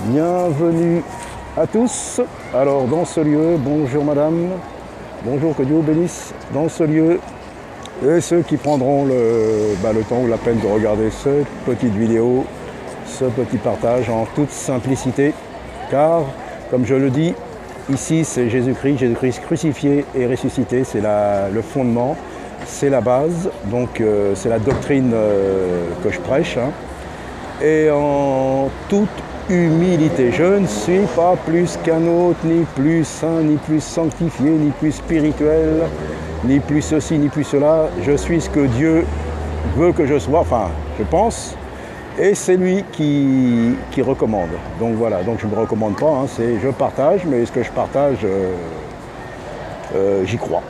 Bienvenue à tous. Alors dans ce lieu, bonjour madame, bonjour, que Dieu vous bénisse. Dans ce lieu, et ceux qui prendront le temps ou la peine de regarder cette petite vidéo, ce petit partage en toute simplicité, car comme je le dis, ici c'est Jésus-Christ crucifié et ressuscité, c'est le fondement, c'est la base, donc c'est la doctrine que je prêche, hein. Et en toute humilité, je ne suis pas plus qu'un autre, ni plus saint, ni plus sanctifié, ni plus spirituel, ni plus ceci, ni plus cela. Je suis ce que Dieu veut que je sois, enfin, je pense, et c'est lui qui recommande. Donc voilà, donc je ne me recommande pas, hein, je partage, mais ce que je partage, j'y crois.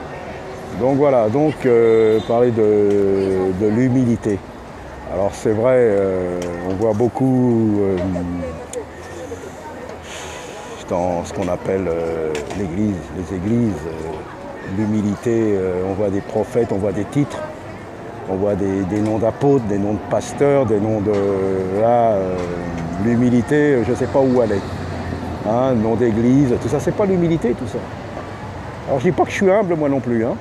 Donc voilà, donc parler de l'humilité. Alors c'est vrai, on voit beaucoup dans ce qu'on appelle l'Église, les églises, l'humilité, on voit des prophètes, on voit des titres, on voit des noms d'apôtres, des noms de pasteurs, des noms de... Là, l'humilité, je ne sais pas où elle est. Hein, nom d'église, tout ça, c'est pas l'humilité tout ça. Alors je dis pas que je suis humble moi non plus, hein,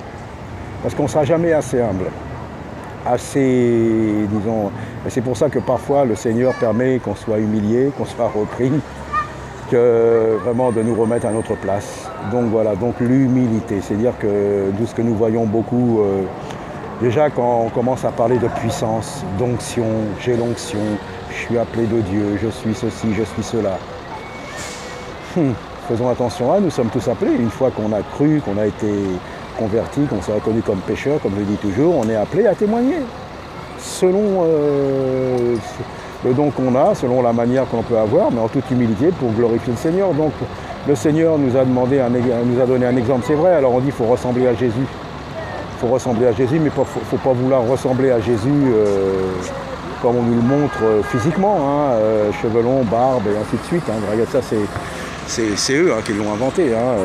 parce qu'on ne sera jamais assez humble. Assez, disons, et c'est pour ça que parfois le Seigneur permet qu'on soit humilié, qu'on soit repris, que vraiment de nous remettre à notre place. Donc voilà, donc l'humilité, c'est-à-dire que d'où ce que nous voyons beaucoup, déjà quand on commence à parler de puissance, d'onction, j'ai l'onction, je suis appelé de Dieu, je suis ceci, je suis cela. Faisons attention là, nous sommes tous appelés, une fois qu'on a cru, qu'on a été converti, qu'on s'est reconnu comme pécheur, comme je dis toujours, on est appelé à témoigner. Selon le don qu'on a, selon la manière qu'on peut avoir, mais en toute humilité pour glorifier le Seigneur. Donc le Seigneur nous a donné un exemple, c'est vrai, alors on dit qu'il faut ressembler à Jésus. Il faut ressembler à Jésus, mais il ne faut pas vouloir ressembler à Jésus comme on nous le montre physiquement, hein, cheveux longs, barbe et ainsi de suite. Hein. Regarde ça, c'est eux, hein, qui l'ont inventé, hein,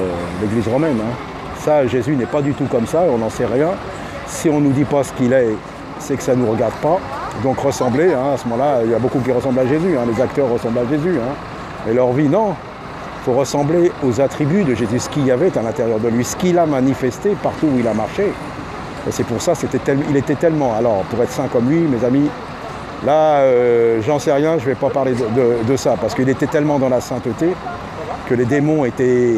l'Église romaine. Hein. Ça, Jésus n'est pas du tout comme ça, on n'en sait rien. Si on ne nous dit pas ce qu'il est, c'est que ça ne nous regarde pas. Donc ressembler, hein, à ce moment-là, il y a beaucoup qui ressemblent à Jésus, hein, les acteurs ressemblent à Jésus. Hein. Et leur vie, non. Il faut ressembler aux attributs de Jésus, ce qu'il y avait à l'intérieur de lui, ce qu'il a manifesté partout où il a marché. Et c'est pour ça, il était tellement... Alors, pour être saint comme lui, mes amis, là, j'en sais rien, je ne vais pas parler de ça, parce qu'il était tellement dans la sainteté que les démons étaient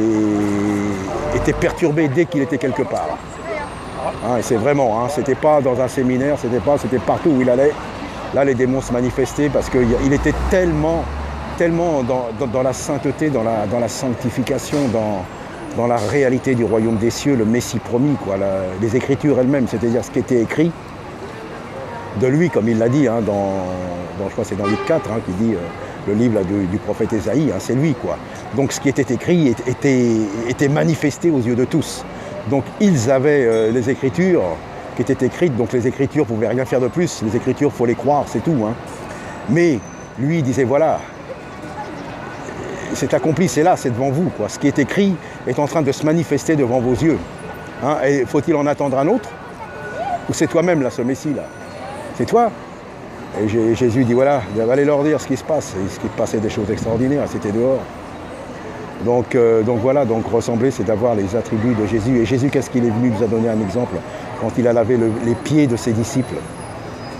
perturbés dès qu'il était quelque part. Hein, et c'est vraiment, hein, c'était pas dans un séminaire, c'était partout où il allait. Là, les démons se manifestaient parce qu'il était tellement dans la sainteté, dans la sanctification, dans la réalité du royaume des cieux, le Messie promis, quoi, les Écritures elles-mêmes, c'est-à-dire ce qui était écrit de lui, comme il l'a dit, hein, je crois que c'est dans Luc 4, hein, qui dit le livre là, du prophète Ésaïe, hein, c'est lui, quoi. Donc ce qui était écrit était manifesté aux yeux de tous. Donc ils avaient les Écritures qui étaient écrites, donc les Écritures ne pouvaient rien faire de plus, les Écritures, il faut les croire, c'est tout. Hein. Mais lui, il disait, voilà, c'est accompli, c'est là, c'est devant vous, quoi. Ce qui est écrit est en train de se manifester devant vos yeux. Hein. Et faut-il en attendre un autre? Ou c'est toi-même, là, ce Messie, là? C'est toi? Et Jésus dit, voilà, allez leur dire ce qui se passe. Et ce qui passait des choses extraordinaires, c'était dehors. Donc voilà, donc ressembler, c'est d'avoir les attributs de Jésus. Et Jésus, qu'est-ce qu'il est venu nous a donné un exemple quand il a lavé les pieds de ses disciples.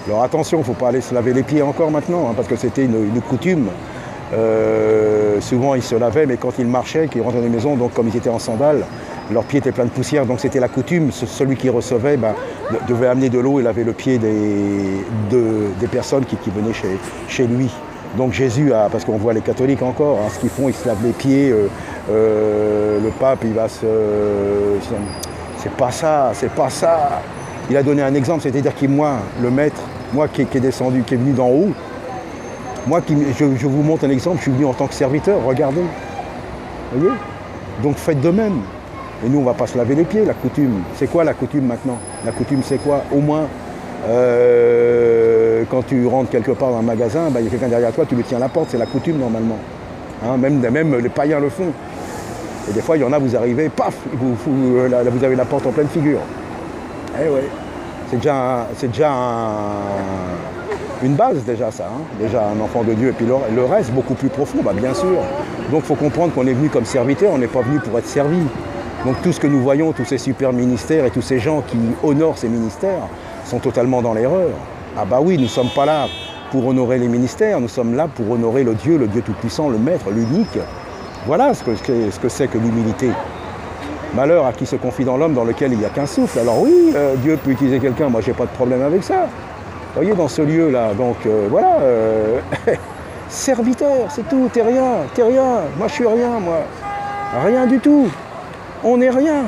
Alors attention, il ne faut pas aller se laver les pieds encore maintenant, hein, parce que c'était une coutume. Souvent, ils se lavaient, mais quand ils marchaient, qu'ils rentraient dans les maisons, donc comme ils étaient en sandales, leurs pieds étaient pleins de poussière, donc c'était la coutume. Celui qui recevait devait amener de l'eau et laver le pied des personnes qui venaient chez lui. Donc Jésus a, parce qu'on voit les catholiques encore, hein, ce qu'ils font, ils se lavent les pieds, le pape, il va c'est pas ça. Il a donné un exemple, c'est-à-dire que moi, le maître, moi qui est descendu, qui est venu d'en haut, moi, je vous montre un exemple, je suis venu en tant que serviteur, regardez. Vous voyez? Donc faites de même. Et nous, on ne va pas se laver les pieds, la coutume. C'est quoi la coutume maintenant? La coutume, c'est quoi? Au moins, quand tu rentres quelque part dans un magasin, il y a quelqu'un derrière toi, tu lui tiens la porte, c'est la coutume normalement. Hein, même les païens le font. Et des fois, il y en a, vous arrivez, paf, vous avez la porte en pleine figure. Eh ouais, c'est déjà une base déjà ça, hein. Déjà un enfant de Dieu, et puis le reste beaucoup plus profond, bah, bien sûr. Donc il faut comprendre qu'on est venu comme serviteur, on n'est pas venu pour être servi. Donc tout ce que nous voyons, tous ces super ministères et tous ces gens qui honorent ces ministères sont totalement dans l'erreur. Ah bah oui, nous ne sommes pas là pour honorer les ministères, nous sommes là pour honorer le Dieu Tout-Puissant, le Maître, l'unique. Voilà ce que c'est que l'humilité. Malheur à qui se confie dans l'homme dans lequel il n'y a qu'un souffle. Alors oui, Dieu peut utiliser quelqu'un, moi j'ai pas de problème avec ça. Vous voyez, dans ce lieu-là, donc voilà, serviteur, c'est tout, t'es rien, moi je suis rien, moi. Rien du tout. On n'est rien.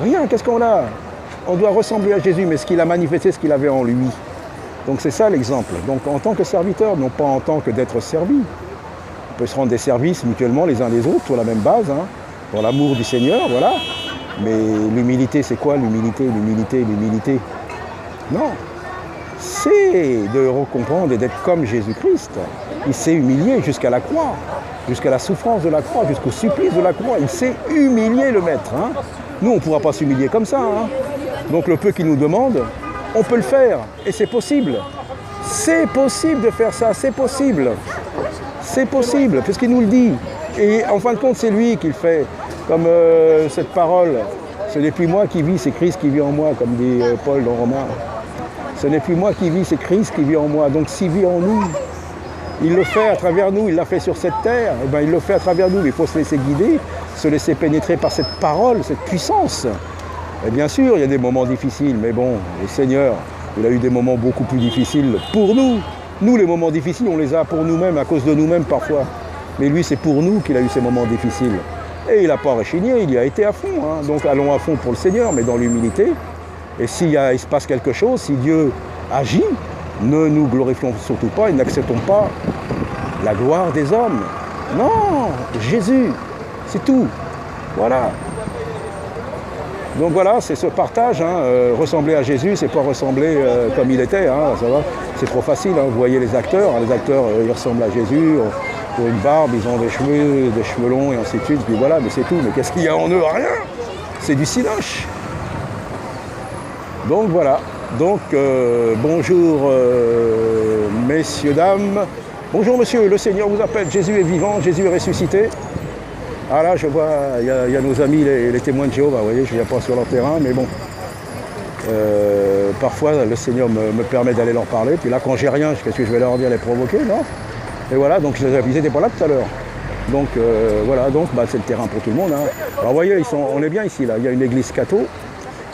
Rien, qu'est-ce qu'on a? On doit ressembler à Jésus, mais ce qu'il a manifesté, ce qu'il avait en lui. Donc c'est ça l'exemple. Donc en tant que serviteur, non pas en tant que d'être servi. On peut se rendre des services mutuellement les uns les autres, sur la même base, hein, pour l'amour du Seigneur, voilà. Mais l'humilité, c'est quoi l'humilité? Non. C'est de comprendre et d'être comme Jésus-Christ. Il s'est humilié jusqu'à la croix, jusqu'à la souffrance de la croix, jusqu'au supplice de la croix. Il s'est humilié, le Maître. Hein. Nous, on ne pourra pas s'humilier comme ça. Hein. Donc le peu qu'il nous demande, on peut le faire. Et c'est possible. C'est possible de faire ça, c'est possible. C'est possible, puisqu'il nous le dit. Et en fin de compte, c'est lui qui le fait. Comme cette parole, ce n'est plus moi qui vis, c'est Christ qui vit en moi, comme dit Paul dans Romains. Ce n'est plus moi qui vis, c'est Christ qui vit en moi. Donc s'il vit en nous, il le fait à travers nous, il l'a fait sur cette terre, et bien il le fait à travers nous. Mais il faut se laisser guider, se laisser pénétrer par cette parole, cette puissance. Et bien sûr, il y a des moments difficiles, mais bon, le Seigneur, il a eu des moments beaucoup plus difficiles pour nous. Nous, les moments difficiles, on les a pour nous-mêmes, à cause de nous-mêmes parfois. Mais lui, c'est pour nous qu'il a eu ces moments difficiles. Et il n'a pas rechigné, il y a été à fond. Hein. Donc allons à fond pour le Seigneur, mais dans l'humilité. Et s'il se passe quelque chose, si Dieu agit, ne nous glorifions surtout pas et n'acceptons pas la gloire des hommes. Non, Jésus, c'est tout. Voilà. Donc voilà, c'est ce partage. Hein. Ressembler à Jésus, c'est pas ressembler comme il était. Hein, ça va. C'est trop facile. Hein. Vous voyez les acteurs. Les acteurs, ils ressemblent à Jésus. Ils ont une barbe, ils ont des cheveux longs et ainsi de suite. Puis voilà, mais c'est tout. Mais qu'est-ce qu'il y a en eux? Rien. C'est du cinoche. Donc voilà. Donc bonjour messieurs, dames. Bonjour monsieur, le Seigneur vous appelle. Jésus est vivant, Jésus est ressuscité. Ah là, je vois, il y a nos amis, les témoins de Jéhovah, vous voyez, je ne viens pas sur leur terrain, mais bon. Parfois, le Seigneur me permet d'aller leur parler. Puis là, quand j'ai rien, qu'est-ce que je vais leur dire, les provoquer, non? Et voilà, donc je les avais, ils n'étaient pas là tout à l'heure. Donc voilà, donc c'est le terrain pour tout le monde. Hein. Alors vous voyez, on est bien ici, là. Il y a une église catho,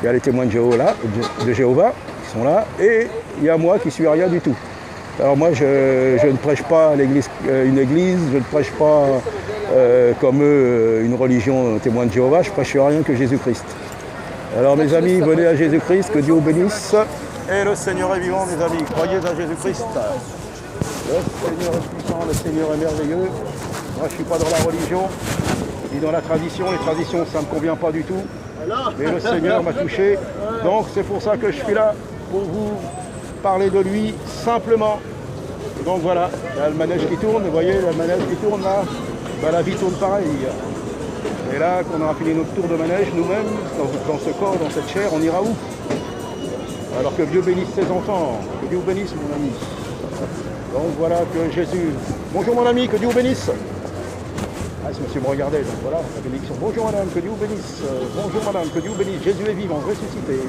il y a les témoins de Jéhovah, qui sont là, et il y a moi qui suis rien du tout. Alors moi, je ne prêche pas une église, je ne prêche pas comme eux une religion témoin de Jéhovah, je prêche rien que Jésus-Christ. Alors mes amis, venez à Jésus-Christ, que Dieu vous bénisse. Et le Seigneur est vivant, mes amis, croyez à Jésus-Christ. Le Seigneur est puissant, le Seigneur est merveilleux. Moi, je ne suis pas dans la religion, ni dans la tradition. Les traditions, ça ne me convient pas du tout. Mais le Seigneur m'a touché. Donc c'est pour ça que je suis là, pour vous parler de lui simplement. Donc voilà, il y a le manège qui tourne, vous voyez, le manège qui tourne là, la vie tourne pareil. Et là, qu'on aura fini notre tour de manège, nous-mêmes, dans ce corps, dans cette chair, on ira où? Alors que Dieu bénisse ses enfants, que Dieu vous bénisse mon ami. Donc voilà que Jésus... Bonjour mon ami, que Dieu vous bénisse. Ah, ce monsieur me regardait, donc voilà, la bénédiction. Bonjour madame, que Dieu vous bénisse. Bonjour madame, que Dieu vous bénisse. Jésus est vivant, ressuscité.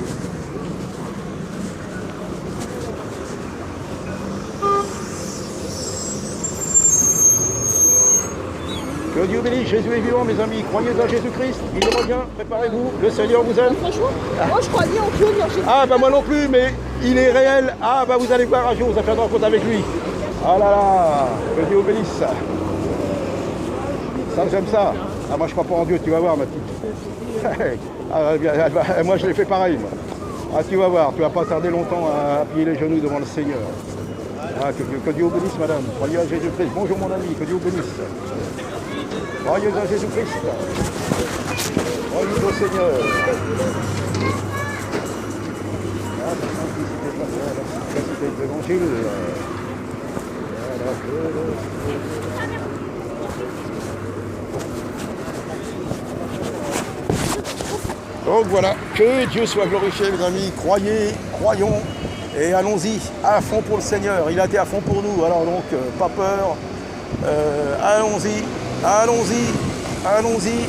Que Dieu bénisse, Jésus est vivant, mes amis. Croyez à Jésus-Christ, il revient, préparez-vous, le Seigneur vous aime. Franchement, moi je croyais en Dieu, mais Ah bah moi non plus, mais il est réel. Ah bah vous allez voir un jour, vous allez faire une rencontre avec lui. Ah là là, que Dieu vous bénisse. Ça j'aime ça. Ah moi je crois pas en Dieu, tu vas voir ma petite. Ah, moi je l'ai fait pareil. Moi. Ah tu vas voir, tu vas pas tarder longtemps à plier les genoux devant le Seigneur. Ah, que Dieu vous bénisse madame. Croyez à Jésus-Christ. Bonjour mon ami, que Dieu vous bénisse. Croyez à Jésus-Christ. Croyez au Seigneur. Ah, la simplicité de l'évangile. Donc voilà, que Dieu soit glorifié, mes amis. Croyez, croyons, Et allons-y, à fond pour le Seigneur. Il a été à fond pour nous. Alors donc, pas peur. Allons-y, allons-y, allons-y.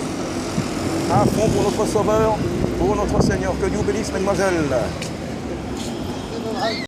À fond pour notre Sauveur, pour notre Seigneur. Que Dieu bénisse, mademoiselle.